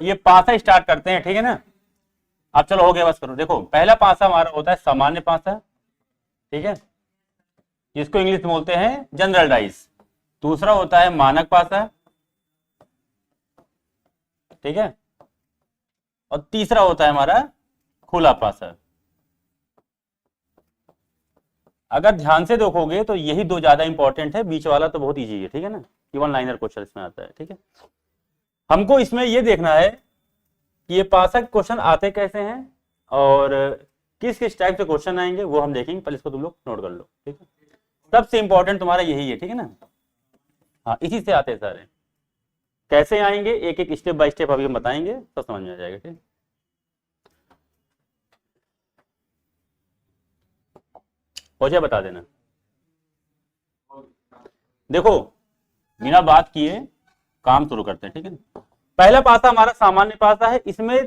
ये पासा स्टार्ट करते हैं, ठीक है ना। अब चलो हो गया, बस करो। देखो पहला पासा हमारा होता है सामान्य पासा, ठीक है, जिसको इंग्लिश में बोलते हैं जनरल डाइस। दूसरा होता है मानक पासा, ठीक है, और तीसरा होता है हमारा खुला पासा। अगर ध्यान से देखोगे तो यही दो ज्यादा इंपॉर्टेंट है, बीच वाला तो बहुत इजी है, ठीक है ना, वन लाइनर क्वेश्चन इसमें आता है, ठीक है। हमको इसमें ये देखना है कि ये पासा के क्वेश्चन आते कैसे हैं और किस किस टाइप से क्वेश्चन आएंगे, वो हम देखेंगे। पहले इसको तुम लोग नोट कर लो, ठीक है। सबसे इंपॉर्टेंट तुम्हारा यही है, ठीक है ना। हाँ, इसी से आते हैं सारे। कैसे आएंगे एक एक स्टेप बाय स्टेप अभी हम बताएंगे, सब समझ में आ जाएगा, ठीक। हो जाए बता देना। देखो बिना बात किए काम शुरू करते हैं, ठीक है ना। पहला पासा हमारा सामान्य पासा है, इसमें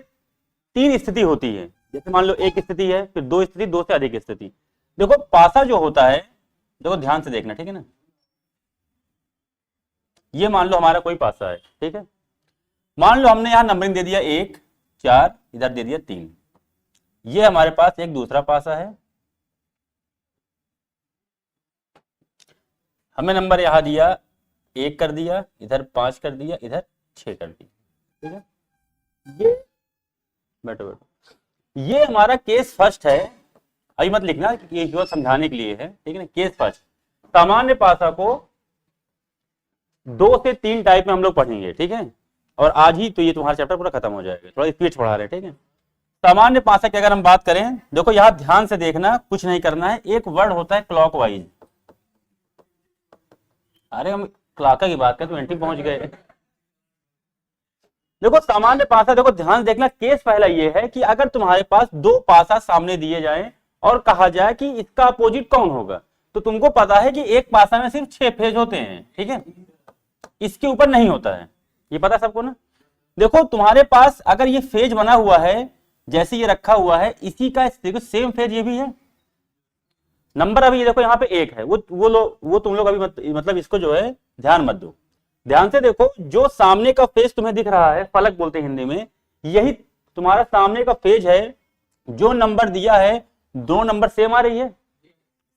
3 स्थिति होती है। जैसे मान लो एक स्थिति है, फिर 2 स्थिति, 2 से अधिक स्थिति। देखो पासा जो होता है, देखो ध्यान से देखना, ठीक है ना। ये मान लो हमारा कोई पासा है, ठीक है। मान लो हमने यहां नंबरिंग दे दिया 1 4, इधर दे दिया 3। ये हमारे पास एक दूसरा पासा है, हमें नंबर यहां दिया 1 कर दिया, इधर 5 कर दिया, इधर 6 कर दिया, ठीक है। ये बैठो बैठो, ये हमारा केस फर्स्ट है। अभी मत लिखना, ये केवल समझाने के लिए है, ठीक है ना। केस फर्स्ट सामान्य पासा को 2 से 3 टाइप में हम लोग पढ़ेंगे, ठीक है। और आज ही तो ये तुम्हारा चैप्टर पूरा खत्म हो जाएगा, थोड़ा स्पीड पढ़ा रहे हैं, ठीक है। सामान्य पासा की अगर हम बात करें, देखो यहां ध्यान से देखना, कुछ नहीं करना है। एक वर्ड होता है क्लॉकवाइज। अरे हम क्लॉक की बात करें तो एंटी पहुंच गए। देखो सामान्य पासा, देखो ध्यान से देखना। केस पहला ये है कि अगर तुम्हारे पास 2 पासा सामने दिए जाएं और कहा जाए कि इसका अपोजिट कौन होगा, तो तुमको पता है कि एक पासा में सिर्फ 6 फेज होते हैं, ठीक है, इसके ऊपर नहीं होता है, ये पता सबको ना। देखो तुम्हारे पास अगर ये फेज बना हुआ है, जैसे ये रखा हुआ है, इसी का देखो सेम फेज ये भी है। नंबर अभी ये देखो यहाँ पे 1 है, वो तुम लोग अभी मतलब इसको जो है ध्यान मत दो। ध्यान से देखो, जो सामने का फेज तुम्हें दिख रहा है, फलक बोलते हैं हिंदी में, यही तुम्हारा सामने का फेज है। जो नंबर दिया है, 2 नंबर सेम आ रही है,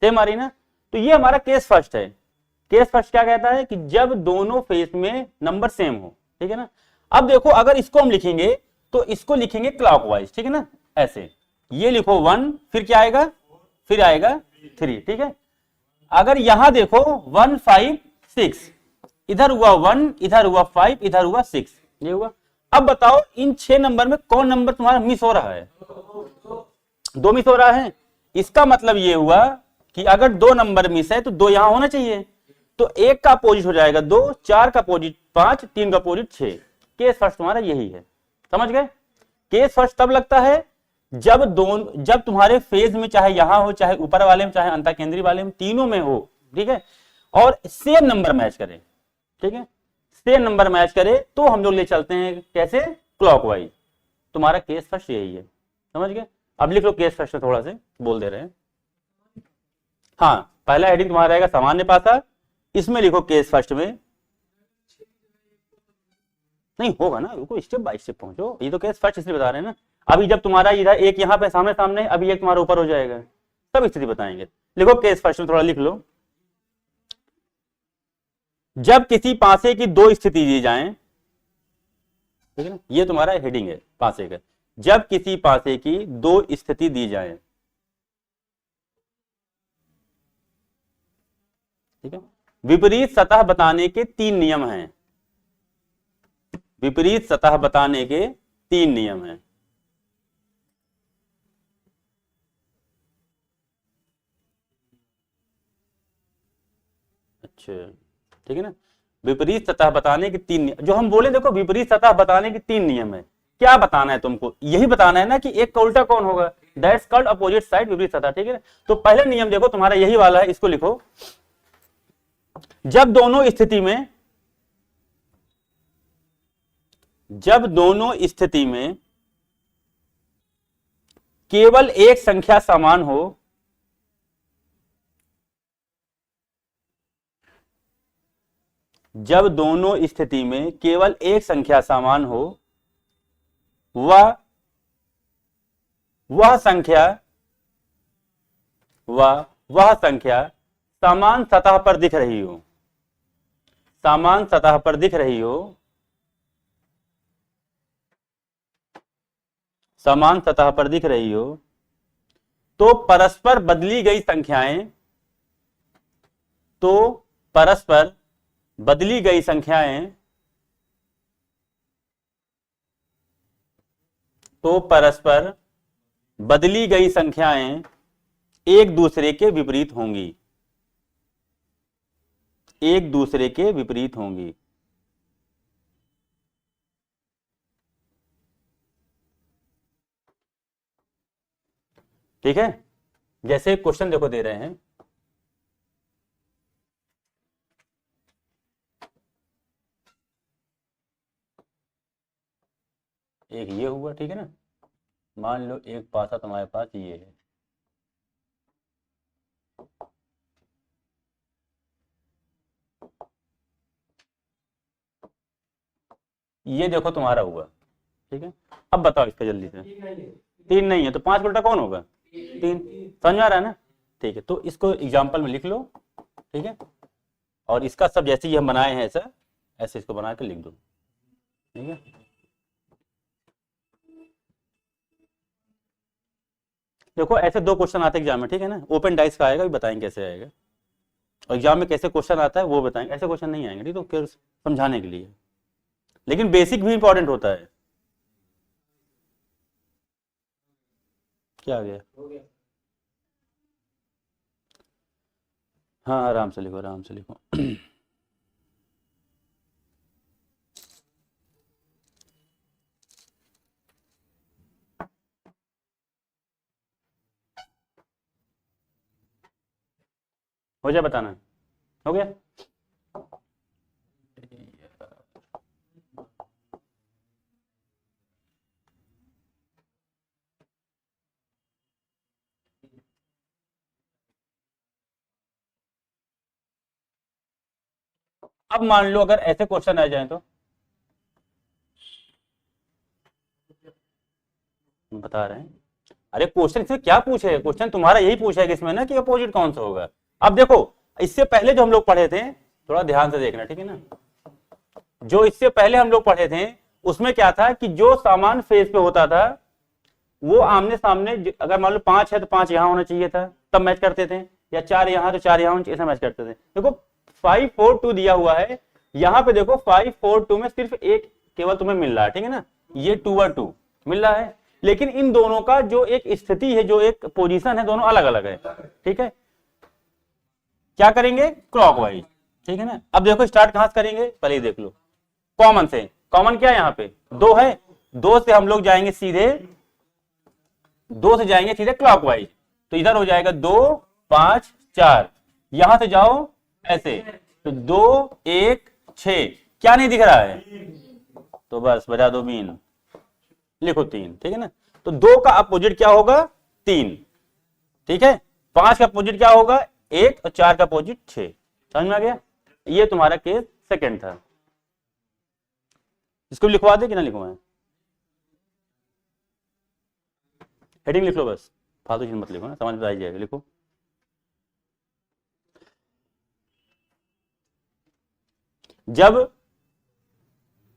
सेम आ रही ना, तो ये हमारा केस फर्स्ट है। केस फर्स्ट क्या कहता है कि जब दोनों फेज में नंबर सेम हो, ठीक है ना। अब देखो अगर इसको हम लिखेंगे तो इसको लिखेंगे क्लॉकवाइज, ठीक है ना, ऐसे। ये लिखो 1, फिर क्या आएगा, फिर आएगा 3, ठीक है। अगर यहां देखो 1 5 6, इधर हुआ 1, इधर हुआ 5, इधर हुआ 6, ये हुआ। अब बताओ इन 6 नंबर में कौन नंबर तुम्हारा मिस हो रहा है? 2 मिस हो रहा है। इसका मतलब ये हुआ कि अगर 2 नंबर मिस है तो 2 यहां होना चाहिए, तो 1 का अपोजिट हो जाएगा 2, 4 का अपोजिट 5, 3 का अपोजिट 6। केस फर्स्ट तुम्हारा यही है, समझ गए। केस फर्स्ट तब लगता है जब तुम्हारे फेज में, चाहे यहां हो, चाहे ऊपर वाले में, चाहे अंतःकेंद्रीय वाले में, तीनों में हो, ठीक है, और सेम नंबर मैच करे, ठीक है, सेम नंबर मैच करे, तो हम लोग ले चलते हैं कैसे, क्लॉकवाइज। तुम्हारा केस फर्स्ट यही है, समझ गए। अब लिख लो केस फर्स्ट में, थोड़ा से बोल दे रहे हैं। हाँ, पहला हेडिंग तुम्हारा रहेगा सामान्य पासा, इसमें लिखो केस फर्स्ट में। नहीं होगा ना, रुको स्टेप बाय स्टेप पहुंचो, ये तो केस फर्स्ट इसलिए बता रहे हैं ना। अभी जब तुम्हारा इधर एक यहाँ पे सामने सामने, अभी एक तुम्हारा ऊपर हो जाएगा, सब स्थिति बताएंगे। लिखो केस फर्स्ट में, थोड़ा लिख लो। जब किसी पासे की 2 स्थिति दी जाएं, ठीक है ना, ये तुम्हारा हेडिंग है पासे का। जब किसी पासे की 2 स्थिति दी जाए, ठीक है। विपरीत सतह बताने के 3 नियम हैं। विपरीत सतह बताने के 3 नियम हैं। अच्छा, ठीक है ना। विपरीत सतह बताने के 3 जो हम बोले, देखो विपरीत सतह बताने के 3 नियम है। क्या बताना है तुमको? यही बताना है ना कि एक का उल्टा कौन होगा, दैट्स कॉल्ड अपोजिट साइड, विपरीत सतह, ठीक है। तो पहले नियम देखो तुम्हारा यही वाला है, इसको लिखो। जब दोनों स्थिति में केवल एक संख्या समान हो, जब दोनों स्थिति में केवल एक संख्या समान हो, वह वह संख्या वह संख्या समान सतह पर दिख रही हो, समान सतह पर दिख रही हो, समान सतह पर दिख रही हो, तो परस्पर बदली गई संख्याएं, तो परस्पर बदली गई संख्याएं, तो परस्पर बदली गई संख्याएं एक दूसरे के विपरीत होंगी, एक दूसरे के विपरीत होंगी। ठीक है, जैसे क्वेश्चन देखो दे रहे हैं, एक ये हुआ, ठीक है ना, मान लो एक पासा तुम्हारे पास ये है, ये देखो तुम्हारा हुआ, ठीक है। अब बताओ इसका जल्दी से, तीन नहीं है तो पांच उल्टा कौन होगा, तीन। समझ में आ रहा है ना, ठीक है। तो इसको एग्जाम्पल में लिख लो, ठीक है, और इसका सब जैसे ही हम बनाए हैं ऐसा ऐसे इसको बना के लिख दो, ठीक है। देखो ऐसे दो क्वेश्चन आते हैं एग्जाम में, ठीक है ना, ओपन डाइस का आएगा, भी बताएंगे कैसे आएगा, और एग्जाम में कैसे क्वेश्चन आता है वो बताएंगे, ऐसे क्वेश्चन नहीं आएंगे, ठीक, तो फिर समझाने के लिए, लेकिन बेसिक भी इंपॉर्टेंट होता है। क्या आ गया, हाँ आराम से लिखो, आराम से लिखो। हो जाए बताना, हो गया। अब मान लो अगर ऐसे क्वेश्चन आ जाए तो बता रहे हैं, अरे क्वेश्चन इसमें क्या पूछे है, क्वेश्चन तुम्हारा यही पूछा है कि इसमें ना कि अपोजिट कौन सा होगा। अब देखो इससे पहले जो हम लोग पढ़े थे, थोड़ा ध्यान से देखना, ठीक है ना, जो इससे पहले हम लोग पढ़े थे उसमें क्या था कि जो समान फेज पे होता था वो आमने सामने, अगर मान लो पांच है तो पांच यहां होना चाहिए था, तब मैच करते थे, या चार यहां तो चार यहां होना चाहिए, ऐसा मैच करते थे। देखो 5 4 2 दिया हुआ है, यहाँ पे देखो 5 4 2 में सिर्फ एक केवल तुम्हें मिल रहा है, ठीक है ना, ये 2 और 2 मिल रहा है, लेकिन इन दोनों का जो एक स्थिति है, जो एक पोजीशन है, दोनों अलग अलग है, ठीक है। क्या करेंगे, क्लॉकवाइज, ठीक है ना। अब देखो स्टार्ट कहां से करेंगे, पहले ही देख लो, कॉमन से, कॉमन क्या है यहाँ पे, दो है, दो से हम लोग जाएंगे सीधे, दो से जाएंगे सीधे क्लॉकवाइज, तो इधर हो जाएगा 2 5 4, यहां से जाओ ऐसे, तो 2 1 6, क्या नहीं दिख रहा है, तो बस बजा दो मीन, लिखो 3, ठीक है ना। तो 2 का अपोजिट क्या होगा, 3, ठीक है। 5 का अपोजिट क्या होगा, 1, और 4 का अपोजिट 6। समझ में आ गया, ये तुम्हारा केस सेकंड था। इसको लिखवा दे कि ना लिखवाएं, हेडिंग लिख लो बस, फालतू चीज मत लिखो ना, समझ में आ जाएगा, लिखो। जब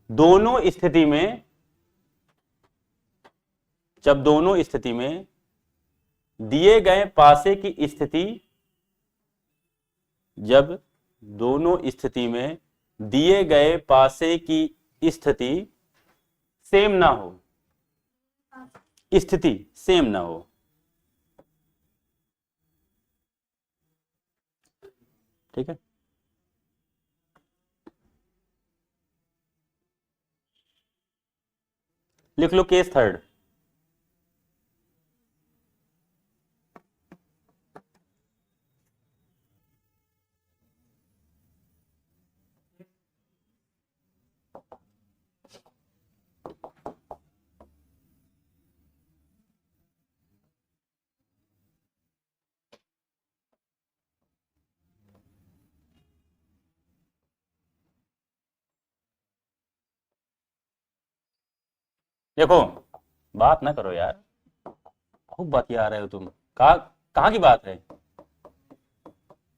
दोनों स्थिति में, जब दोनों स्थिति में दिए गए पासे की स्थिति, जब दोनों स्थिति में दिए गए पासे की स्थिति सेम ना हो, स्थिति सेम ना हो, ठीक है। लिख लो केस थर्ड, देखो बात ना करो यार, खूब बतिया रहे हो तुम। कहाँ की बात है,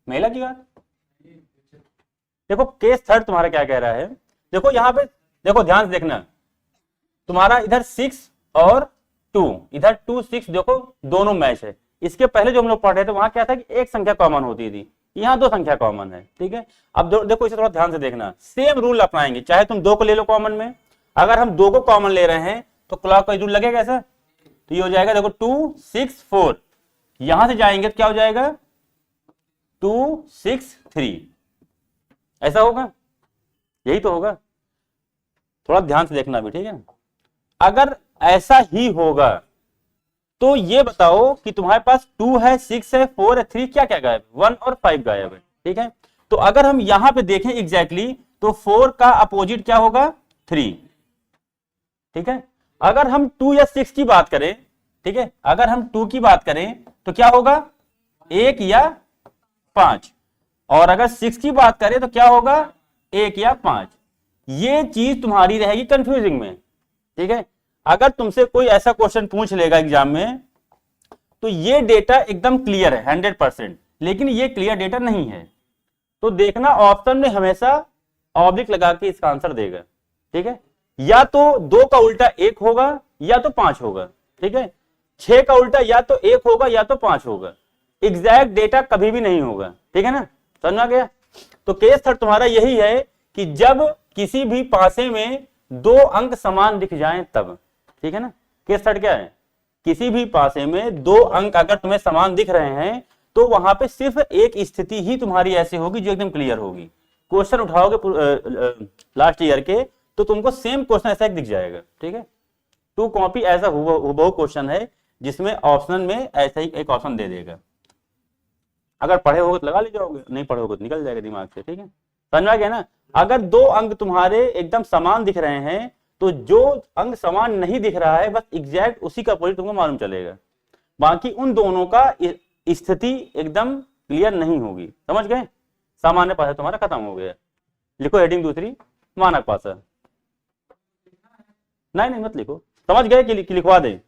महिला की बात। देखो केस थर्ड तुम्हारा क्या कह रहा है, देखो यहाँ पे देखो ध्यान से देखना, तुम्हारा इधर 6 और 2, इधर 2 6 देखो दोनों मैच है। इसके पहले जो हम लोग पढ़ रहे थे वहां क्या था कि एक संख्या कॉमन होती थी, यहाँ 2 संख्या कॉमन है, ठीक है। अब देखो इसे थोड़ा ध्यान से देखना, सेम रूल अपनाएंगे, चाहे तुम 2 को ले लो कॉमन में, अगर हम 2 को कॉमन ले रहे हैं तो क्लॉकवाइज रूल लगेगा ऐसा, तो ये हो जाएगा देखो 2 6 4, यहां से जाएंगे तो क्या हो जाएगा 2 6 3, ऐसा होगा, यही तो होगा। थोड़ा ध्यान से देखना भी, ठीक है। अगर ऐसा ही होगा तो ये बताओ कि तुम्हारे पास 2 है 6 है 4 है 3, क्या क्या गायब, 1 और 5 गायब है, ठीक है। तो अगर हम यहां पे देखें एग्जैक्टली तो 4 का अपोजिट क्या होगा 3, ठीक है। अगर हम 2 या 6 की बात करें, ठीक है, अगर हम 2 की बात करें तो क्या होगा 1 या 5, और अगर 6 की बात करें तो क्या होगा 1 या 5। ये चीज तुम्हारी रहेगी कंफ्यूजिंग में, ठीक है। अगर तुमसे कोई ऐसा क्वेश्चन पूछ लेगा एग्जाम में तो ये डेटा एकदम क्लियर है 100%, लेकिन ये क्लियर डेटा नहीं है, तो देखना ऑप्शन में हमेशा ऑब्लिक लगा के इसका आंसर देगा, ठीक है। या तो 2 का उल्टा 1 होगा या तो 5 होगा, ठीक है। 6 का उल्टा या तो 1 होगा या तो 5 होगा, एग्जैक्ट डेटा कभी भी नहीं होगा, ठीक है ना, समझ आ गया। तो केस थर्ड तुम्हारा यही है कि जब किसी भी पासे में 2 अंक समान दिख जाएं तब, ठीक है ना। केस थर्ड क्या है, किसी भी पासे में 2 अंक अगर तुम्हें समान दिख रहे हैं तो वहां पे सिर्फ एक स्थिति ही तुम्हारी ऐसी होगी जो एकदम क्लियर होगी। क्वेश्चन उठाओगे लास्ट ईयर के तो तुमको सेम क्वेश्चन ऐसा एक दिख जाएगा, ठीक है। 2 कॉपी ऐसा हुबहू क्वेश्चन है जिसमें ऑप्शन में ऐसा ही एक ऑप्शन दे देगा, अगर पढ़े होगे तो लगा ले जाओगे, नहीं पढ़ोगे तो निकल जाएगा दिमाग से, ठीक है, समझ आ गया ना। अगर 2 अंक तुम्हारे एकदम समान दिख रहे हैं तो जो अंक समान नहीं दिख रहा है बस एग्जैक्ट उसी का अपोजिट तुमको मालूम चलेगा, बाकी उन दोनों का स्थिति एकदम क्लियर नहीं होगी, समझ गए। सामान्य पासा तुम्हारा खत्म हो गया। लिखो हेडिंग दूसरी, मानक पासा। नहीं मत लिखो, समझ गए कि लिखवा दें,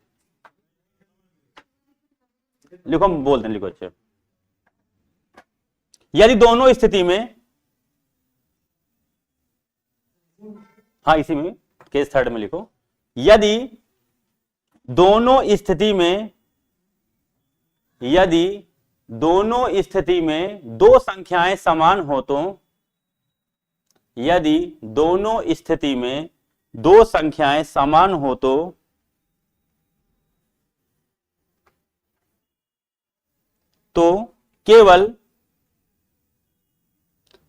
लिखो बोल दें, लिखो अच्छा। यदि दोनों स्थिति में, हाँ इसी में केस थर्ड में लिखो, यदि दोनों स्थिति में, यदि दोनों स्थिति में 2 संख्याएं समान हो तो, यदि दोनों स्थिति में 2 संख्याएं समान हो तो केवल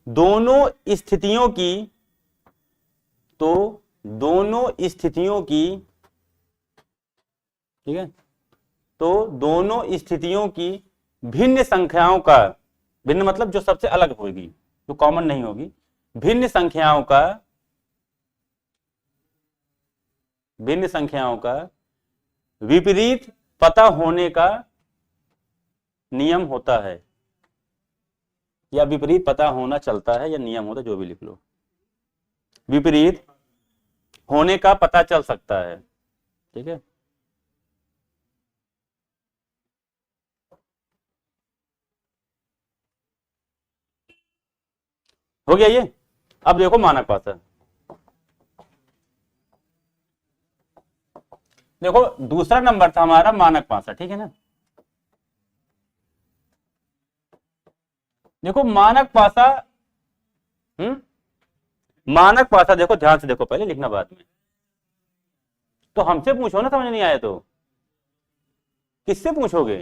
दोनों स्थितियों की, तो दोनों स्थितियों की, ठीक है, तो दोनों स्थितियों की भिन्न संख्याओं का, भिन्न मतलब जो सबसे अलग होगी, जो कॉमन नहीं होगी, भिन्न संख्याओं का विपरीत पता होने का नियम होता है, या विपरीत पता होना चलता है, या नियम होता है, जो भी लिख लो, विपरीत होने का पता चल सकता है, ठीक है। हो गया ये। अब देखो मानक पासा, देखो दूसरा नंबर था हमारा मानक पासा, ठीक है ना। देखो मानक पासा, मानक पासा देखो ध्यान से देखो, पहले लिखना बाद में, तो हमसे पूछो ना, समझ नहीं आया तो किससे पूछोगे,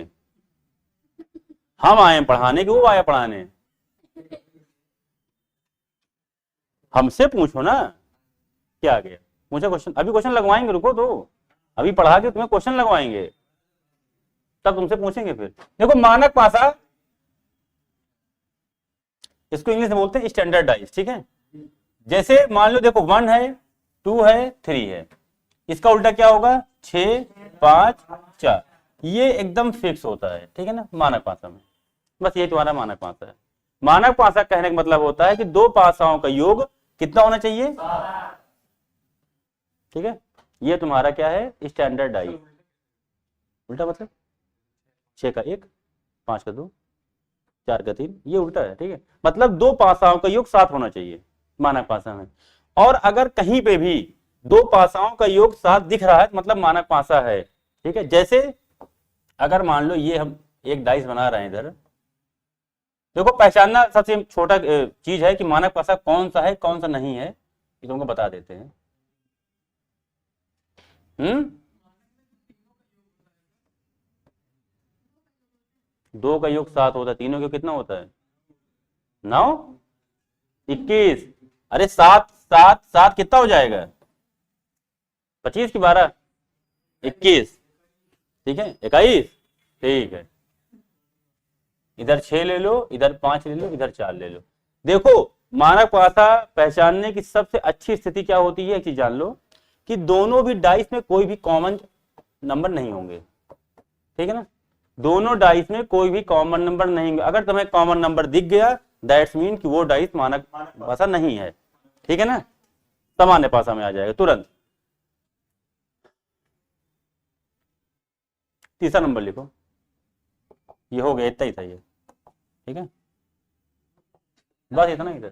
हम आए पढ़ाने कि वो आए पढ़ाने, हमसे पूछो ना, क्या आ गया मुझे क्वेश्चन, अभी क्वेश्चन लगवाएंगे, रुको तो, अभी पढ़ा के तुम्हें क्वेश्चन लगवाएंगे तब तुमसे पूछेंगे फिर। देखो मानक पासा, इसको इंग्लिश में बोलते हैं स्टैंडर्डाइज, ठीक है। जैसे मान लो देखो 1 है 2 है 3 है, इसका उल्टा क्या होगा 6 5 4, ये एकदम फिक्स होता है, ठीक है ना मानक पासा में। बस ये तुम्हारा मानक पासा है। मानक पासा कहने का मतलब होता है कि 2 पासाओं का योग कितना होना चाहिए, ठीक है, ये तुम्हारा क्या है, स्टैंडर्ड डाई। उल्टा मतलब 6 का 1, 5 का 2, 4 का 3, ये उल्टा है। ठीक है, मतलब दो पासाओं का योग 7 होना चाहिए मानक पासा में। और अगर कहीं पे भी दो पासाओं का योग 7 दिख रहा है मतलब मानक पासा है। ठीक है, जैसे अगर मान लो ये हम एक डाइस बना रहे हैं इधर, देखो पहचानना सबसे छोटा चीज है कि मानक पासा कौन सा है कौन सा नहीं है, ये तुमको बता देते हैं। दो का योग 7 होता है, तीनों का कितना होता है 9, 21। अरे 7 7 7 कितना हो जाएगा 25 की 12, 21। ठीक है 21। ठीक है, इधर 6 ले लो, इधर 5 ले लो, इधर 4 ले लो। देखो मानक पासा पहचानने की सबसे अच्छी स्थिति क्या होती है, एक चीज जान लो कि दोनों भी डाइस में कोई भी कॉमन नंबर नहीं होंगे। ठीक है ना, दोनों डाइस में कोई भी कॉमन नंबर नहीं होंगे। अगर तुम्हें कॉमन नंबर दिख गया दैट्स मीन कि वो डाइस मानक पासा नहीं है। ठीक है ना, सामान्य पासा में आ जाएगा तुरंत। तीसरा नंबर लिखो, ये हो गया, इतना ही था ये। ठीक है, बस इतना ही था।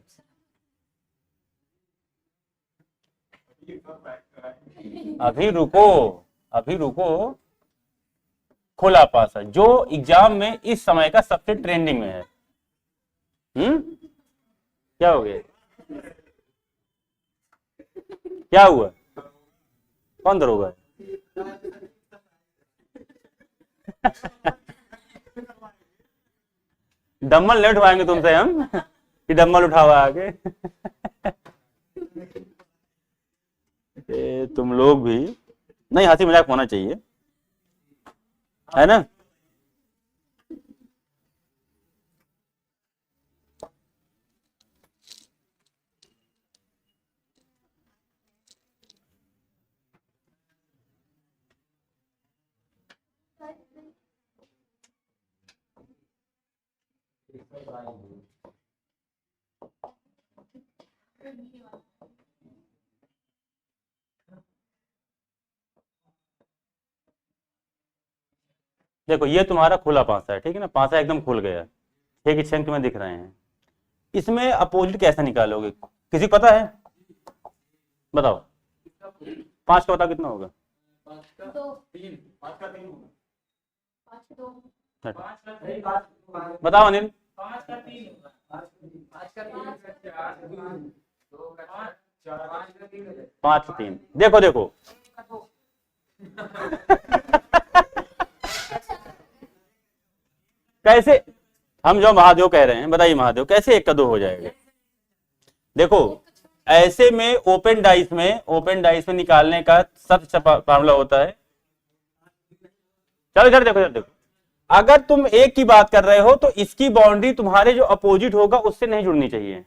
अभी रुको, अभी रुको। खुला पासा जो एग्जाम में इस समय का सबसे ट्रेंडिंग में है। क्या हो गया, क्या हुआ, कौन दरोगा डम्बल नहीं उठवाएंगे तुमसे हम कि डम्बल उठावा आगे तुम लोग भी नहीं, हंसी मजाक होना चाहिए, है ना। देखो ये तुम्हारा खुला पासा है। ठीक है ना, पासा एकदम खुल गया, 6 के 6 तुम्हें दिख रहे हैं। इसमें अपोजिट कैसे निकालोगे, किसी को पता है, बताओ। 5 का बताओ कितना होगा, बताओ अनिल। 5 3, देखो देखो कैसे हम जो महादेव कह रहे हैं, बताइए महादेव कैसे 1 का 2 हो जाएगा। देखो ऐसे में ओपन डाइस में निकालने का सबसे फार्मूला होता है, चलो इधर देखो, इधर देखो। अगर तुम 1 की बात कर रहे हो तो इसकी बाउंड्री तुम्हारे जो अपोजिट होगा उससे नहीं जुड़नी चाहिए।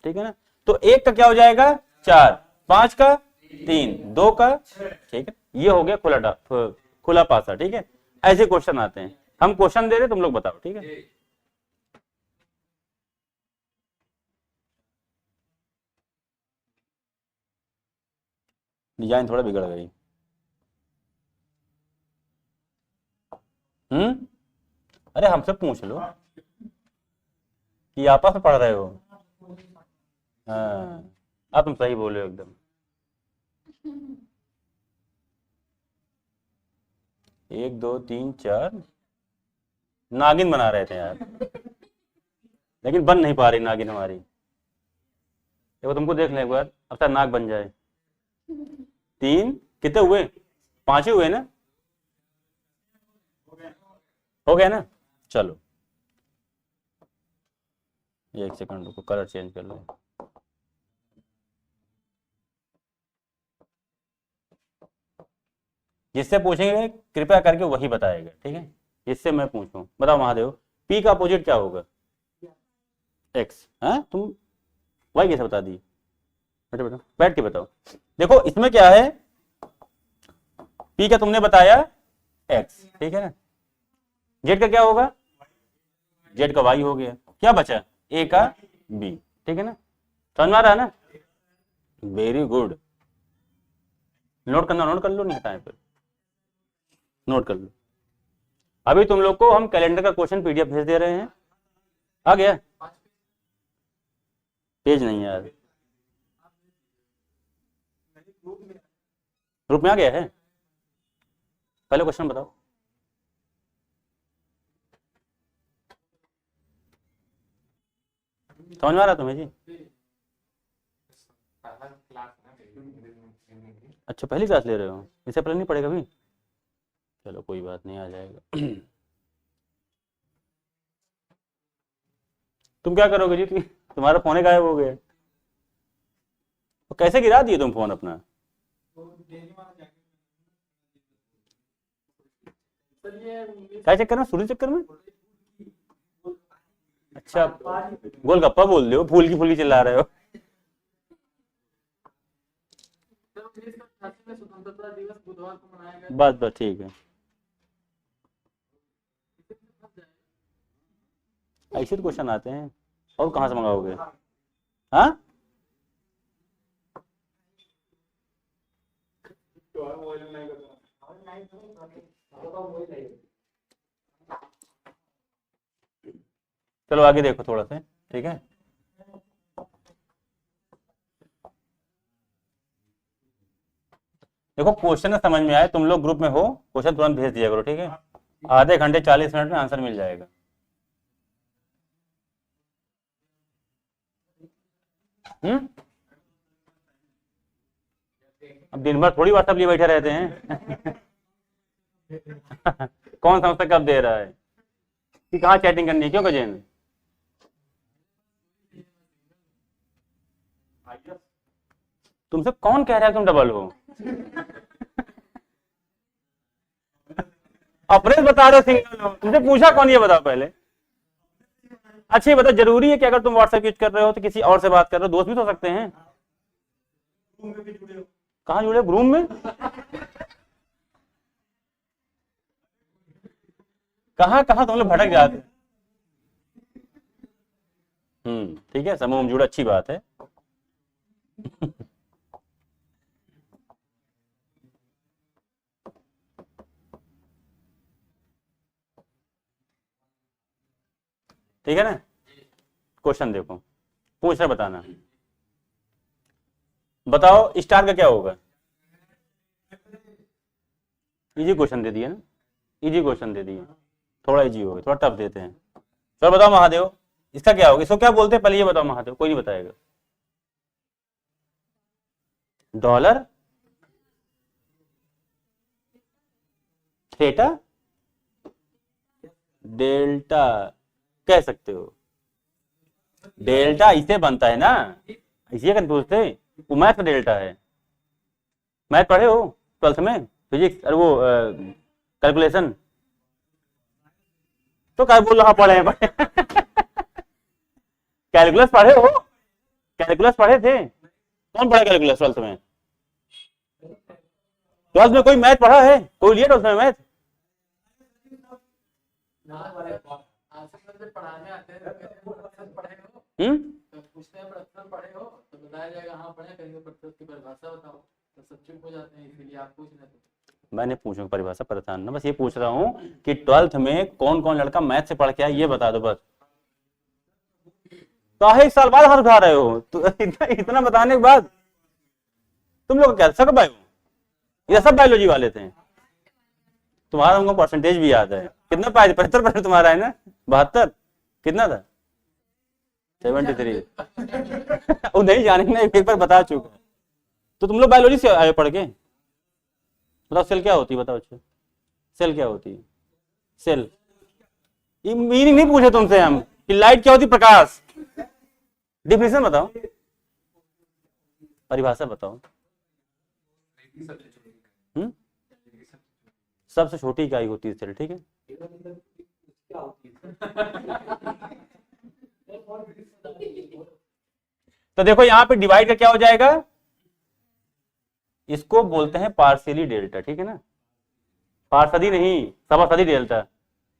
ठीक है ना, तो 1 का क्या हो जाएगा 4, 5 का 3, 2 का। ठीक है, ये हो गया खुला पासा। ठीक है, ऐसे क्वेश्चन आते हैं, हम क्वेश्चन दे रहे तुम लोग बताओ। ठीक है, डिजाइन थोड़ा बिगड़ गई। अरे हमसे पूछ लो कि आपस में पढ़ रहे हो। हाँ, अब तुम सही बोले हो एकदम। 1 2 3 4 नागिन बना रहे थे यार, लेकिन बन नहीं पा रही नागिन हमारी। देखो तुमको देख ले एक बार, अब तक नाग बन जाए। 3 कितने हुए, 5 ही हुए ना, हो गया ना। चलो 1 सेकंड रुको, कलर चेंज कर लो। जिससे पूछेंगे कृपया करके वही बताएगा। ठीक है, जिससे मैं पूछूं, बताओ महादेव पी का अपोजिट क्या होगा, एक्स। हाँ तुम वही कैसे बता दी, बेटा बेटा बैठ के बताओ। देखो इसमें क्या है, पी का तुमने बताया एक्स। ठीक है ना, जेड का क्या होगा, जेड का वाई हो गया, क्या बचा ए का बी। ठीक है ना, समझ में आ रहा है ना, वेरी गुड। नोट करना नोट कर लो, नहीं हटाए फिर नोट कर लो। अभी तुम लोग को हम कैलेंडर का क्वेश्चन पीडीएफ भेज दे रहे हैं। आ गया? पेज नहीं यार, ग्रुप में आ गया है। पहले क्वेश्चन बताओ। समझ में आ रहा तुम्हें जी? अच्छा पहली क्लास ले रहे हो, इससे पहले नहीं पढ़े कभी? चलो कोई बात नहीं, आ जाएगा। तुम क्या करोगे जी? तुम्हारा फोन गायब हो गया, तो कैसे गिरा दिए तुम फोन अपना? क्या चक्कर में? सूर्य चक्कर में? अच्छा गोलगप्पा बोल रहे हो, फूल की फूल की चिल्ला रहे हो। बस बस ठीक है, ऐसे तो क्वेश्चन आते हैं। और कहाँ से मंगाओगे? हाँ चलो आगे देखो थोड़ा सा, ठीक है। देखो क्वेश्चन समझ में आए, तुम लोग ग्रुप में हो, क्वेश्चन तुरंत भेज दिया करो, ठीक है। आधे घंटे 40 मिनट में आंसर मिल जाएगा। अब दिन भर थोड़ी व्हाट्सएप लिए बैठे रहते हैं। कौन समझता कब दे रहा है कि कहाँ चैटिंग करनी है, क्यों गजेंद्र? तुमसे कौन कह रहा है तुम डबल हो? अपने बता रहे हो सिंगल हो, तुमसे पूछा कौन, ये बताओ पहले। अच्छा ये बताओ, जरूरी है कि अगर तुम व्हाट्सएप यूज कर रहे हो तो किसी और से बात कर रहे हो? दोस्त भी तो हो सकते हैं। कहाँ जुड़े? ग्रुप में? कहाँ कहाँ तुम लोग भटक जाते हैं। ठीक है, समूह में जुड़ा, अच्छी बात है। ठीक है ना? क्वेश्चन देखो, पूछ रहे, बताना। बताओ स्टार का क्या होगा? इजी क्वेश्चन दे दिए ना, इजी क्वेश्चन दे दिए। थोड़ा इजी होगा, थोड़ा टफ देते हैं। चलो बताओ महादेव, इसका क्या होगा? इसको क्या बोलते हैं पहले ये बताओ महादेव, कोई नहीं बताएगा। डॉलर, थीटा, डेल्टा कह सकते हो। डेल्टा इसे बनता है ना, इसे कंफ्यूज थे। वो मैथ का डेल्टा है। मैथ पढ़े हो 12th में, फिजिक्स, और वो कैलकुलेशन। तो क्या बोल रहा, पढ़े हैं? कैलकुलस पढ़े हो? कैलकुलस पढ़े थे? कौन पढ़ा कैलकुलस 12th में? 12th में कोई मैथ पढ़ा है? कोई लिया 12th में मैथ? मैंने पूछूं परिभाषा, परेशान ना, बस ये पूछ रहा हूँ कि 12th में कौन कौन लड़का मैथ से पढ़ के आया, ये बता दो बस। तो 1 साल बाद हाथ उठा रहे हो तो इतना बताने के बाद तुम लोग क्या सब बायो, ये सब बायोलॉजी वाले थे? तुम्हारा हमको परसेंटेज भी याद है, कितना पाया? 75% तुम्हारा है ना? 72 कितना था? 73। वो नहीं जानेंगे, एक बार बता चुका। तो तुम लोग बायोलॉजी से आए पढ़ के? बताओ सेल क्या होती है, बताओ। अच्छा सेल क्या होती है? सेल, ये मीनिंग नहीं पूछे तुमसे हम कि लाइट क्या होती, प्रकाश। डिफिनेशन बताओ, परिभाषा बताओ। सबसे छोटी इकाई होती है सेल, ठीक है। तो देखो यहाँ पे डिवाइड का क्या हो जाएगा, इसको बोलते हैं पार्शियली डेल्टा, ठीक है ना। पार्षदी नहीं, सभासदी डेल्टा।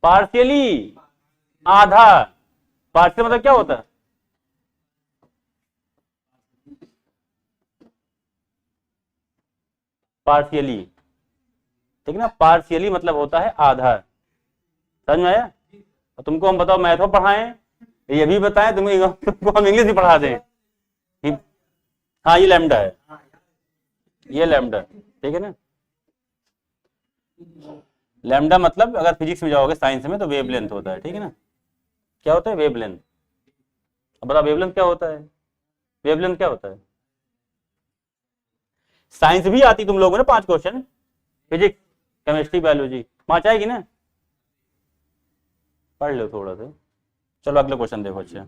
पार्शियली आधा, पार्शियल मतलब क्या होता है? पार्शियली, ठीक है ना। पार्शियली मतलब होता है आधा, समझ में आया। तुमको हम बताओ मैथ में पढ़ाएं, ये भी बताएं तुमको हम इंग्लिश भी पढ़ा दें। हाँ ये लैम्डा है, ये लैम्डा, ठीक है ना। लैम्डा मतलब अगर फिजिक्स में जाओगे साइंस में तो वेवलेंथ होता है, ठीक है ना। क्या होता है वेवलेंथ, अब बताओ वेवलेंथ क्या होता है, वेवलेंथ क्या होता है। साइंस भी आती तुम लोगों ने 5 क्वेश्चन, फिजिक्स केमिस्ट्री बायोलॉजी 5 आएगी ना, पढ़ लो थोड़ा सा। चलो अगला क्वेश्चन देखो। अच्छा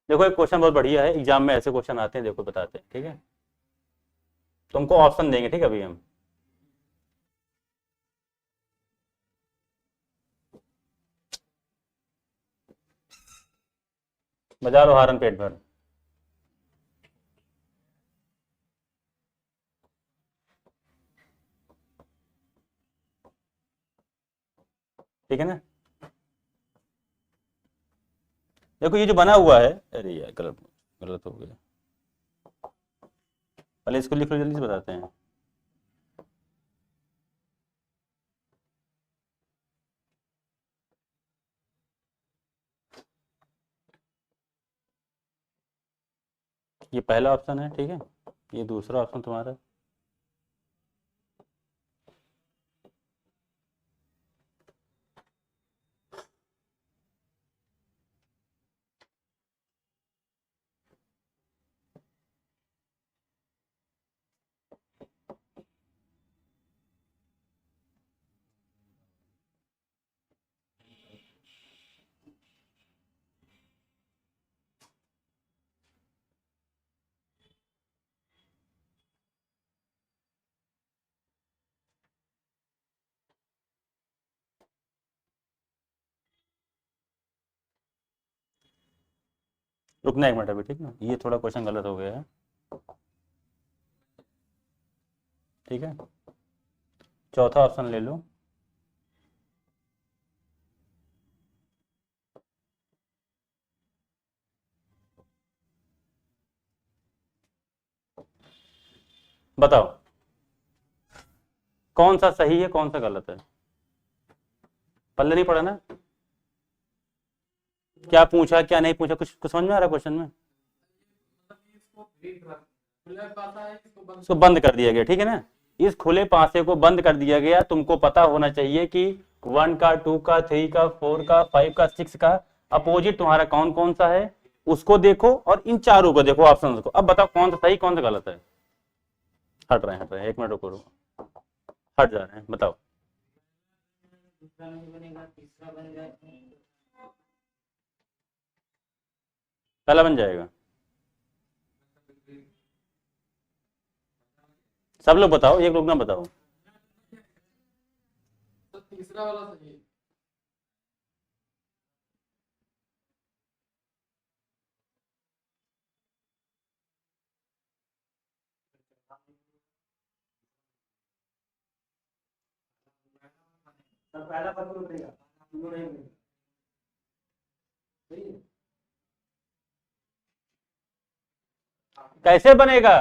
देखो एक क्वेश्चन बहुत बढ़िया है, एग्जाम में ऐसे क्वेश्चन आते हैं, देखो बताते हैं, ठीक है। तुमको ऑप्शन देंगे, ठीक है अभी हम। बजा लो हारन पेट भर। ठीक है ना। देखो ये जो बना हुआ है, अरे यार गलत गलत हो गया, पहले इसको लिख लो जल्दी से बताते हैं। ये पहला ऑप्शन है, ठीक है। ये दूसरा ऑप्शन तुम्हारा, रुकना एक मिनट अभी, ठीक है। ये थोड़ा क्वेश्चन गलत हो गया है, ठीक है। चौथा ऑप्शन ले लो। बताओ कौन सा सही है कौन सा गलत है, पल्ले नहीं पड़ा ना। क्या पूछा क्या नहीं पूछा, कुछ समझ में आ रहा है क्वेश्चन में। इसको बंद कर दिया गया, ठीक है ना। इस खुले पासे को बंद कर दिया गया। तुमको पता होना चाहिए कि 1 का 2 का 3 का 4 का 5 का 6 का अपोजिट तुम्हारा कौन कौन सा है, उसको देखो और इन चारों को देखो ऑप्शन को। अब बताओ कौन सा सही कौन सा गलत है। हट रहे हैं 1 मिनट रुको, हट जा रहे हैं, बताओ। पहला बन जाएगा, सब लोग बताओ, एक लोग ना बताओ। तो तीसरा वाला सही है। पहला पद उठेगा, कैसे बनेगा,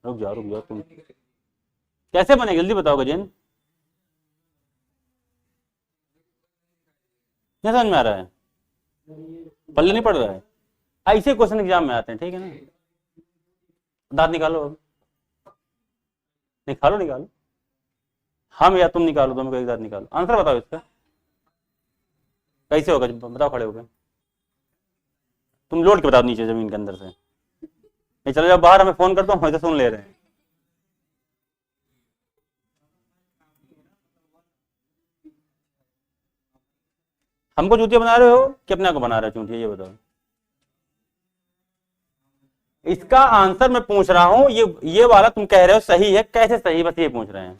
रुक जाओ तुम, कैसे बनेगा जल्दी बताओ गजेन, क्या समझ में आ रहा है, पल्ले नहीं पड़ रहा है। ऐसे क्वेश्चन एग्जाम में आते हैं, ठीक है ना। दांत निकालो, अब निकालो निकालो, हम या तुम निकालो, तुम एक दांत निकालो, आंसर बताओ इसका कैसे होगा, बताओ खड़े होकर। तुम लोड के बताओ नीचे जमीन के अंदर से, नहीं चलो जब बाहर हमें फोन कर दो, हम ऐसे सुन ले रहे हैं। हमको चूतिया बना रहे हो कि अपने को बना रहे हो चूतिया, ये बताओ। इसका आंसर मैं पूछ रहा हूं, ये वाला तुम कह रहे हो सही है, कैसे सही, बस ये पूछ रहे हैं।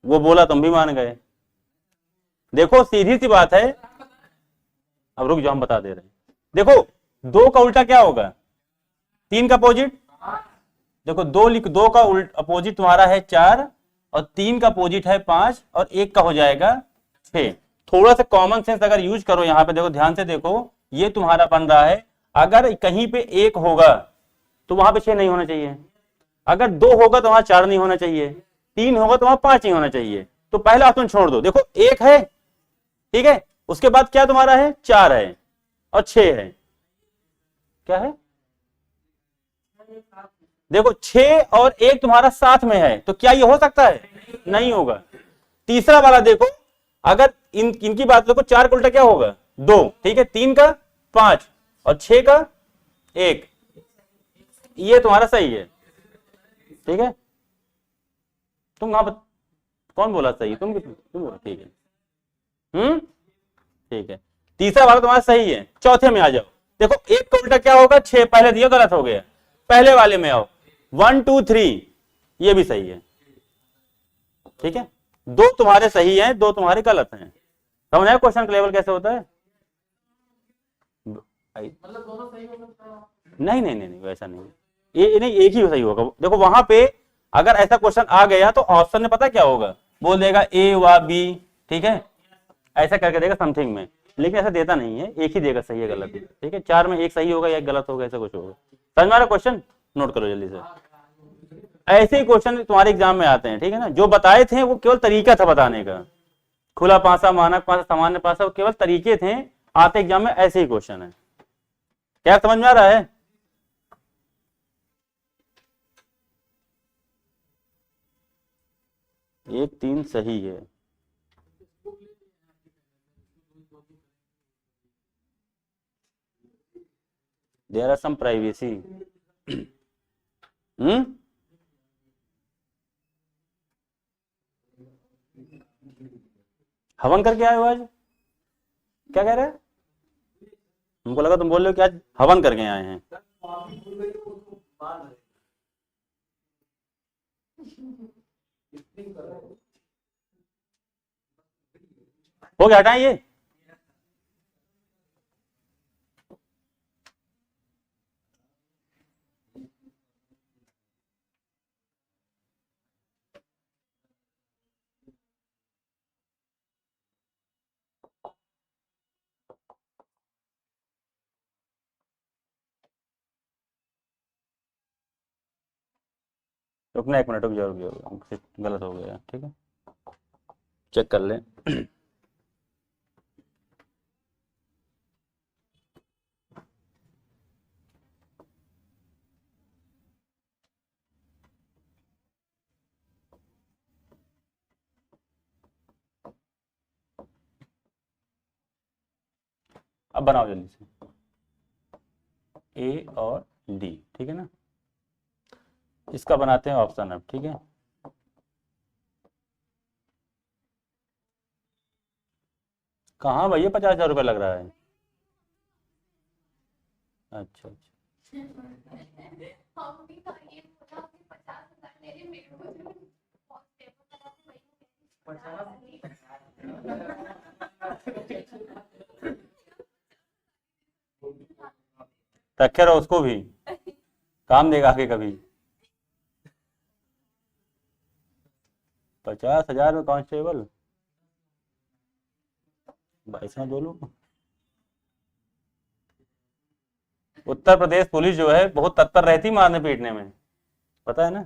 वो बोला तुम भी मान गए। देखो सीधी सी बात है, अब रुक जाओ हम बता दे रहे हैं। देखो 2 का उल्टा क्या होगा? 3 का अपोजिट, देखो 2 लिख, 2 का अपोजिट तुम्हारा है 4 और 3 का अपोजिट है 5 और 1 का हो जाएगा 6। थोड़ा सा कॉमन सेंस अगर यूज करो यहाँ पे, देखो ध्यान से देखो, ये तुम्हारा बन रहा है, अगर कहीं पे 1 होगा तो वहां पे 6 नहीं होना चाहिए, अगर 2 होगा तो वहां 4 नहीं होना चाहिए, 3 होगा तो वहां 5 नहीं होना चाहिए। तो पहला ऑप्शन छोड़ दो, देखो 1 है, ठीक है, उसके बाद क्या तुम्हारा है? 4 है और 6 है, क्या है? देखो 6 और 1 तुम्हारा साथ में है, तो क्या ये हो सकता है? नहीं होगा। तीसरा वाला देखो, अगर इनकी बात देखो, 4 का उल्टा क्या होगा? 2, ठीक है, 3 का 5 और 6 का 1, ये तुम्हारा सही है, ठीक है। तुम वहां पर कौन बोला सही? तुम बोला, ठीक है, ठीक है। तीसरा वाला तुम्हारा सही है। चौथे में आ जाओ, देखो 1 का उल्टा क्या होगा? 6, पहले दिया गलत हो गया, पहले वाले में आओ, 1 2 3, ये भी सही है, ठीक है। 2 तुम्हारे सही हैं, 2 तुम्हारे गलत हैं। समझ आया क्वेश्चन का लेवल कैसे होता है? मतलब दोनों सही हो सकता है? नहीं नहीं नहीं, नहीं वैसा नहीं, ये नहीं, एक ही सही होगा। देखो वहां पे अगर ऐसा क्वेश्चन आ गया तो ऑप्शन में पता क्या होगा? बोल देगा ए व बी, ठीक है, ऐसा करके देगा समथिंग में, लेकिन ऐसा देता नहीं है, एक ही देगा सही है गलत, ठीक है। 4 में 1 सही होगा या 1 गलत होगा, ऐसा कुछ होगा। समझ में आ रहा क्वेश्चन? नोट करो जल्दी से। ऐसे ही क्वेश्चन तुम्हारे एग्जाम में आते हैं, ठीक है ना। जो बताए थे वो केवल तरीका था बताने का, खुला पासा, मानक पासा, सामान्य पासा, वो केवल तरीके थे, आते एग्जाम में ऐसे ही क्वेश्चन है। क्या समझ में आ रहा है? 1 3 सही है। There are some privacy. हवन करके आए हो आज? क्या कह रहे हैं? हमको लगा तुम बोल रहे हो कि आज हवन करके आए हैं। हो गया, हटाएं ये। रुकना 1 मिनट, रुक जाओ रुक जाओ, हमसे गलत हो गया, ठीक है, चेक कर लें। अब बनाओ जल्दी से, ए और डी, ठीक है ना। इसका बनाते हैं ऑप्शन अब, ठीक है। कहाँ भैया 50,000 रुपये लग रहा है? अच्छा अच्छा, हम भी था ये बोला कि 50,000 मेरे मेरे को जो बहुत टेबल लगा के रखे रहो उसको भी, काम देगा आगे कभी। 50,000 में कांस्टेबल, भाई साहब बोलो। उत्तर प्रदेश पुलिस जो है बहुत तत्पर रहती मारने पीटने में, पता है ना।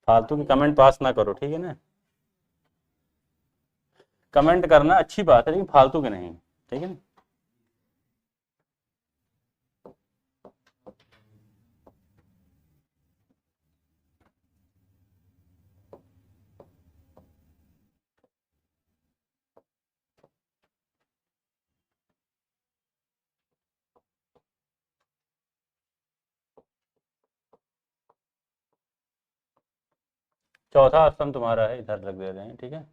फालतू की कमेंट पास ना करो, ठीक है ना। कमेंट करना अच्छी बात है, लेकिन फालतू के नहीं, ठीक है ना। चौथा ऑप्शन तुम्हारा है, इधर रख दे रहे हैं, ठीक है।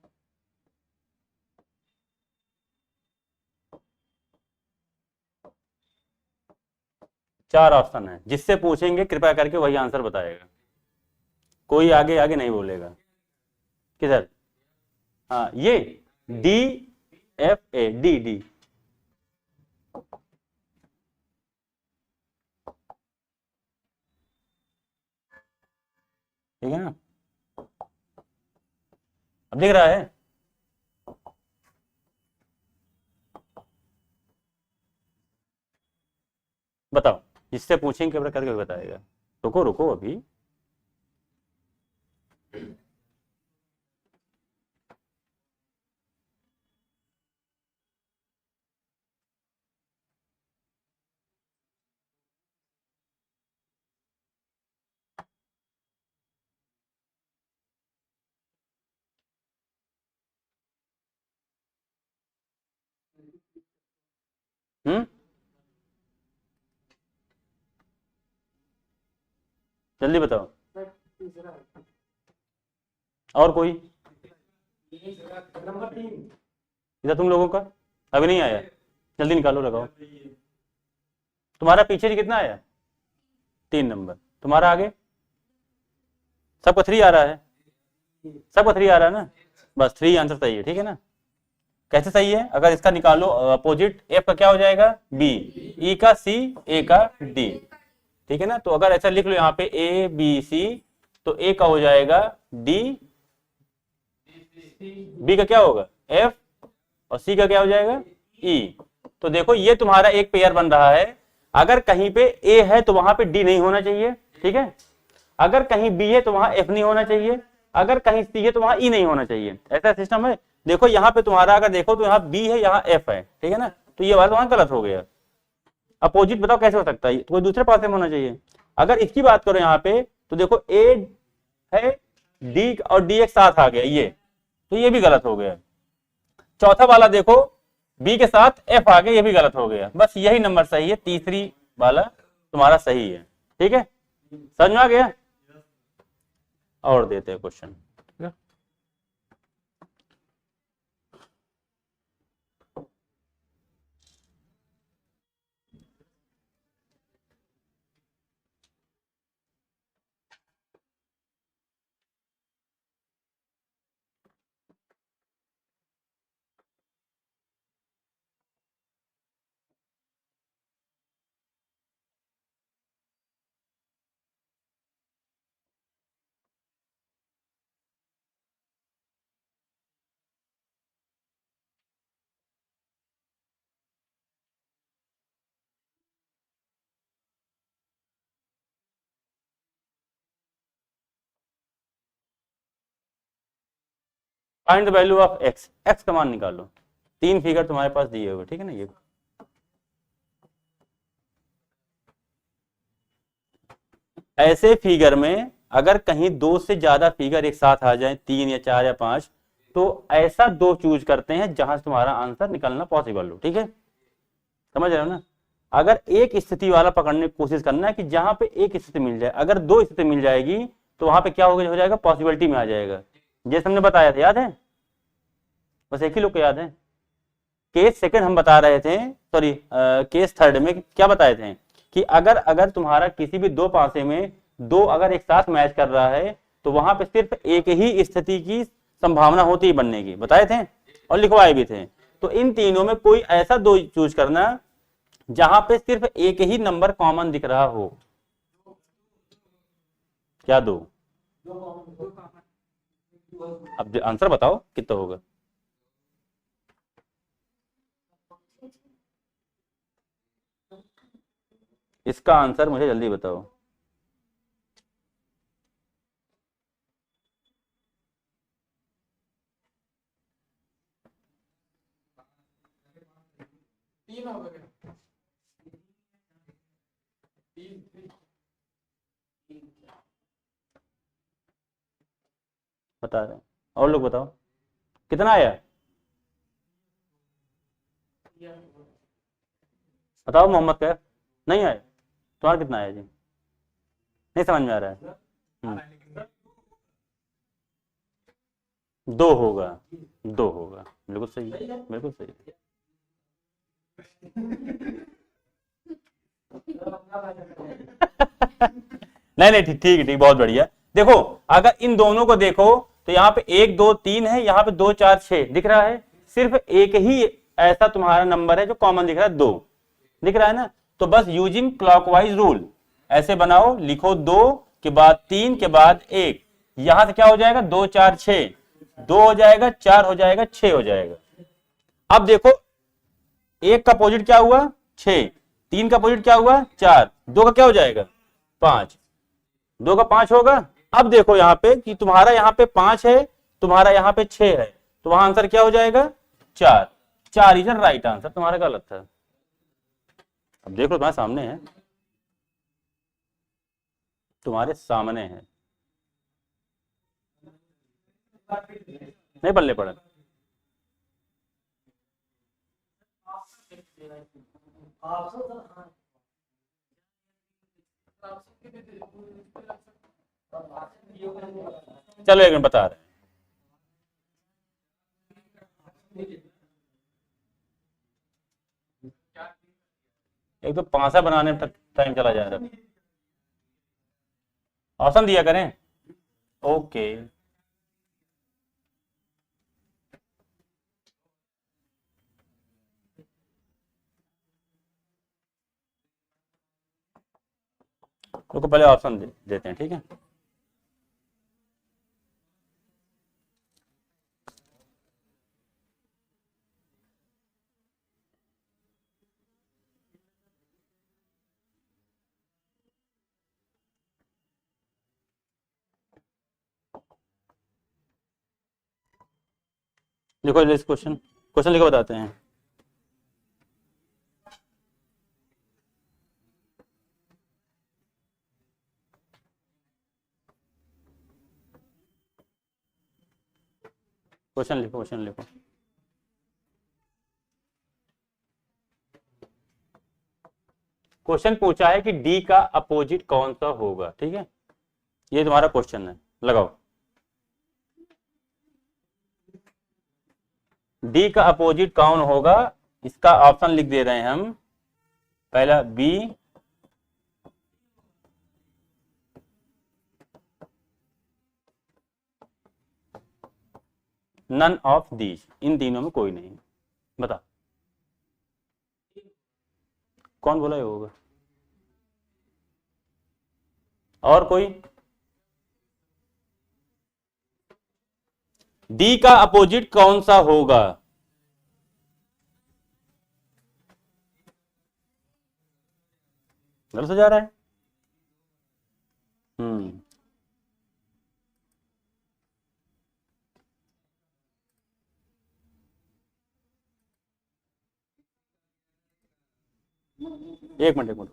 4 ऑप्शन है, जिससे पूछेंगे कृपया करके वही आंसर बताएगा, कोई आगे आगे नहीं बोलेगा। किधर? हाँ ये D F A, D D. ठीक है ना, अब दिख रहा है? बताओ, जिससे पूछेंगे कृपया करके वही बताएगा। रुको रुको अभी। हम्म, जल्दी बताओ। और कोई? नंबर 3। इधर तुम लोगों का अभी नहीं आया, जल्दी निकालो, लगाओ। तुम्हारा पीछे से कितना आया? 3 नंबर। तुम्हारा आगे? सबका 3 आ रहा है, सबका 3 आ रहा है ना, बस 3 आंसर सही है। ठीक है ना, कैसे सही है? अगर इसका निकालो अपोजिट, एफ का क्या हो जाएगा? बी, ई का सी, ए का डी। ठीक है ना, तो अगर ऐसा लिख लो यहाँ पे ए बी सी, तो ए का हो जाएगा डी, बी का क्या होगा? एफ, और सी का क्या हो जाएगा? ई। तो देखो ये तुम्हारा एक पेयर बन रहा है। अगर कहीं पे ए है तो वहां पे डी नहीं होना चाहिए, ठीक है। अगर कहीं बी है तो वहां एफ नहीं होना चाहिए, अगर कहीं सी है तो वहां ई नहीं होना चाहिए। ऐसा सिस्टम है। देखो यहाँ पे तुम्हारा अगर देखो तो यहाँ बी है, यहाँ एफ है, ठीक है ना, तो ये वाला वहां गलत हो गया। अपोजिट बताओ कैसे हो सकता है? तो कोई दूसरे पासे में होना चाहिए। अगर इसकी बात करो यहाँ पे तो देखो ए है, डी और डी एक साथ आ गया, ये तो ये भी गलत हो गया। चौथा वाला देखो बी के साथ एफ आ गया, ये भी गलत हो गया। बस यही नंबर सही है, तीसरी वाला तुम्हारा सही है। ठीक है, समझ में आ गया? और देते हैं question. Find the value of x, x का मान निकालो। 3 फिगर तुम्हारे पास दिए हुए, ठीक है ना। ये ऐसे फिगर में अगर कहीं 2 से ज्यादा फिगर एक साथ आ जाए, 3 या 4 या 5, तो ऐसा 2 चूज करते हैं जहां से तुम्हारा आंसर निकलना पॉसिबल हो। ठीक है, समझ रहे हो ना। अगर एक स्थिति वाला पकड़ने की कोशिश करना है कि जहां पे एक स्थिति मिल जाए, अगर 2 स्थिति मिल जाएगी तो वहां पे क्या हो जाएगा? पॉसिबिलिटी में आ जाएगा। जैसे हमने बताया था, याद है? बस एक ही लोग को याद है। केस सेकंड हम बता रहे थे, सॉरी केस थर्ड में क्या बताए थे कि अगर अगर तुम्हारा किसी भी 2 पासे में 2 अगर एक साथ मैच कर रहा है तो वहां पे सिर्फ एक ही स्थिति की संभावना होती है बनने की, बताए थे और लिखवाए भी थे। तो इन तीनों में कोई ऐसा 2 चूज करना जहां पे सिर्फ एक ही नंबर कॉमन दिख रहा हो। क्या 2? अब आंसर बताओ कितना होगा? इसका आंसर मुझे जल्दी बताओ। तीन हो गए। 3 बता रहे हैं और लोग, बताओ कितना आया? बताओ मोहम्मद कैफ, नहीं आया? तुम्हारा कितना आया जी? नहीं समझ में आ रहा है। 2 होगा, 2 होगा, बिल्कुल सही है, बिल्कुल सही है। नहीं नहीं, ठीक ठीक ठीक, बहुत बढ़िया। देखो अगर इन दोनों को देखो तो यहाँ पे 1 2 3 है, यहाँ पे 2 4 6 दिख रहा है। सिर्फ एक ही ऐसा तुम्हारा नंबर है जो कॉमन दिख रहा है, 2 दिख रहा है ना। तो बस यूजिंग क्लॉकवाइज रूल ऐसे बनाओ, लिखो 2 के बाद 3 के बाद 1, यहां से क्या हो जाएगा 2 4 6, 2 हो जाएगा, 4 हो जाएगा, 6 हो जाएगा। अब देखो 1 का अपोजिट क्या हुआ 6, 3 का अपोजिट क्या हुआ 4, 2 का क्या हो जाएगा 5, 2 का 5 होगा। अब देखो यहाँ पे कि तुम्हारा यहाँ पे 5 है, तुम्हारा यहाँ पे 6 है, तो वहां आंसर क्या हो जाएगा 4। 4 इज राइट आंसर, तुम्हारा गलत था। अब देख लो तुम्हारे सामने है, तुम्हारे सामने है, नहीं बल्ले पड़ा। चलो एक मिनट बता रहे हैं। एक तो पांसा बनाने में टाइम चला जा रहा है, ऑप्शन दिया करें। ओके रुको, पहले ऑप्शन देते हैं, ठीक है। लिखो इस क्वेश्चन, क्वेश्चन लिखो बताते हैं। क्वेश्चन लिखो, क्वेश्चन लिखो। क्वेश्चन पूछा है कि डी का अपोजिट कौन सा होगा, ठीक है, ये तुम्हारा क्वेश्चन है, लगाओ। डी का अपोजिट कौन होगा, इसका ऑप्शन लिख दे रहे हैं हम। पहला बी, नन ऑफ दीज, इन तीनों में कोई नहीं। बता कौन बोला ये होगा, और कोई? डी का अपोजिट कौन सा होगा? गलत हो जा रहा है। एक मिनट, एक मिनट।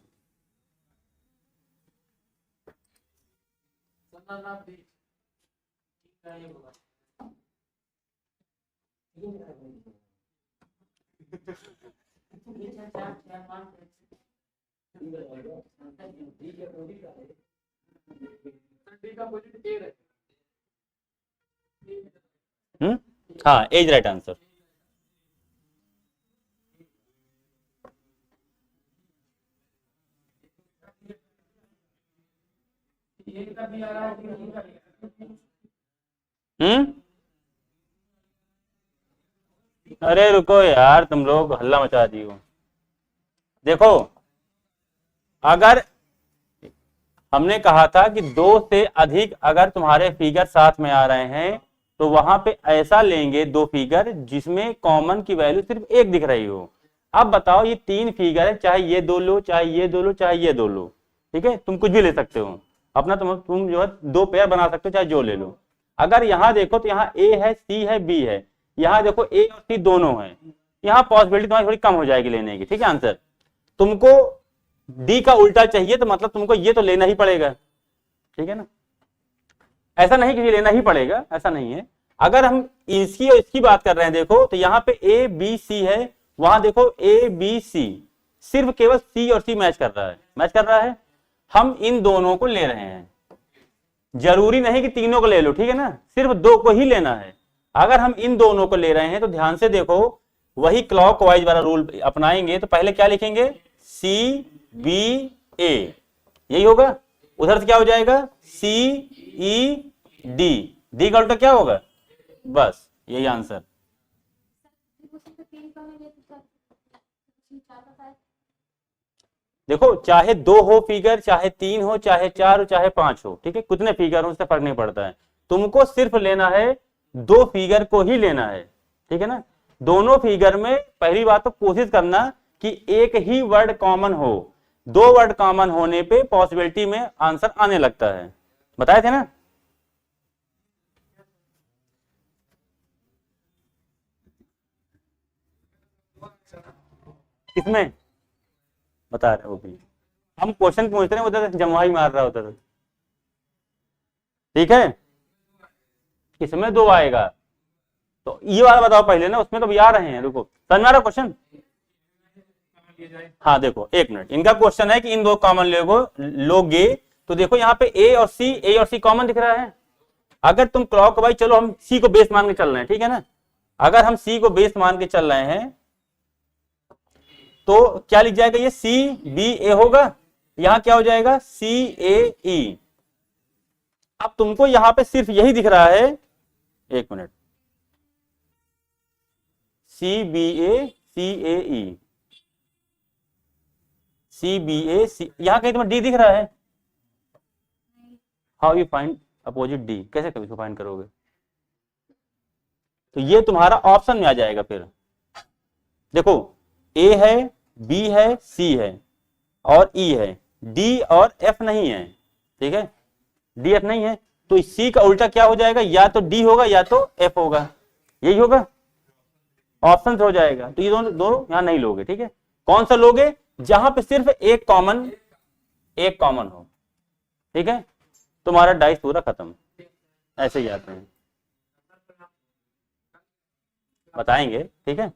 हाँ, एज राइट आंसर। अरे रुको यार, तुम लोग हल्ला मचा दी हो। देखो अगर हमने कहा था कि 2 से अधिक अगर तुम्हारे फिगर साथ में आ रहे हैं तो वहां पे ऐसा लेंगे 2 फिगर जिसमें कॉमन की वैल्यू सिर्फ 1 दिख रही हो। अब बताओ ये 3 फिगर है, चाहे ये 2 लो, चाहे ये 2 लो, चाहे ये 2 लो, ठीक है, तुम कुछ भी ले सकते हो अपना, तुम जो है 2 पेयर बना सकते हो, चाहे जो ले लो। अगर यहाँ देखो तो यहाँ ए है, सी है, बी है, यहाँ देखो ए और सी दोनों है, यहाँ पॉसिबिलिटी तुम्हारी थोड़ी कम हो जाएगी लेने की, ठीक है। आंसर तुमको डी का उल्टा चाहिए तो मतलब तुमको ये तो लेना ही पड़ेगा, ठीक है ना। ऐसा नहीं कि लेना ही पड़ेगा, ऐसा नहीं है। अगर हम इसकी और इसकी बात कर रहे हैं देखो तो यहाँ पे ए बी सी है, वहां देखो ए बी सी, सिर्फ केवल सी और सी मैच कर रहा है, मैच कर रहा है। हम इन दोनों को ले रहे हैं, जरूरी नहीं कि तीनों को ले लो, ठीक है ना, सिर्फ 2 को ही लेना है। अगर हम इन दोनों को ले रहे हैं तो ध्यान से देखो, वही क्लॉकवाइज वाला रूल अपनाएंगे। तो पहले क्या लिखेंगे, सी बी ए, यही होगा। उधर से क्या हो जाएगा, सी ई डी, डी का उल्टा क्या होगा, बस यही आंसर। देखो चाहे 2 हो फिगर, चाहे 3 हो, चाहे 4 हो, चाहे 5 हो, ठीक है, कितने फिगर हो उससे फर्क नहीं पड़ता है, तुमको सिर्फ लेना है 2 फिगर को ही लेना है, ठीक है ना। दोनों फिगर में पहली बात तो कोशिश करना कि एक ही वर्ड कॉमन हो, 2 वर्ड कॉमन होने पे पॉसिबिलिटी में आंसर आने लगता है, बताए थे ना। इसमें बता रहे हो भी, हम क्वेश्चन पूछ रहे हैं, उधर जमवाई मार रहा होता था, ठीक है। किसमें 2 आएगा, तो ये वाला बताओ पहले ना, उसमें तो भी आ रहे हैं, रुको समझ में आ रहा क्वेश्चन। हाँ देखो 1 मिनट, इनका क्वेश्चन है कि इन 2 कॉमन लोगे, तो देखो यहाँ पे ए और सी कॉमन दिख रहा है। अगर तुम क्लॉक वाइज, चलो हम सी को बेस मान के चल रहे हैं, ठीक है ना, अगर हम सी को बेस मान के चल रहे हैं तो क्या लिख जाएगा, ये सी बी ए होगा, यहां क्या हो जाएगा, सी ए ई। अब तुमको यहां पे सिर्फ यही दिख रहा है, 1 मिनट, सी बी ए सी ए ई, सी बी ए सी, यहां कहीं तुम्हें डी दिख रहा है, how you find opposite D, कैसे कभी फाइंड करोगे, तो ये तुम्हारा ऑप्शन में आ जाएगा। फिर देखो ए है, बी है, सी है और ई है, डी और एफ नहीं है, ठीक है, डी एफ नहीं है, तो सी का उल्टा क्या हो जाएगा, या तो डी होगा या तो एफ होगा, यही होगा, ऑप्शन हो जाएगा। तो ये दोनों यहां नहीं लोगे, ठीक है। कौन सा लोगे, जहां पे सिर्फ एक कॉमन हो, ठीक है, तुम्हारा डाइस पूरा खत्म, ऐसे ही आते हैं, बताएंगे, ठीक है।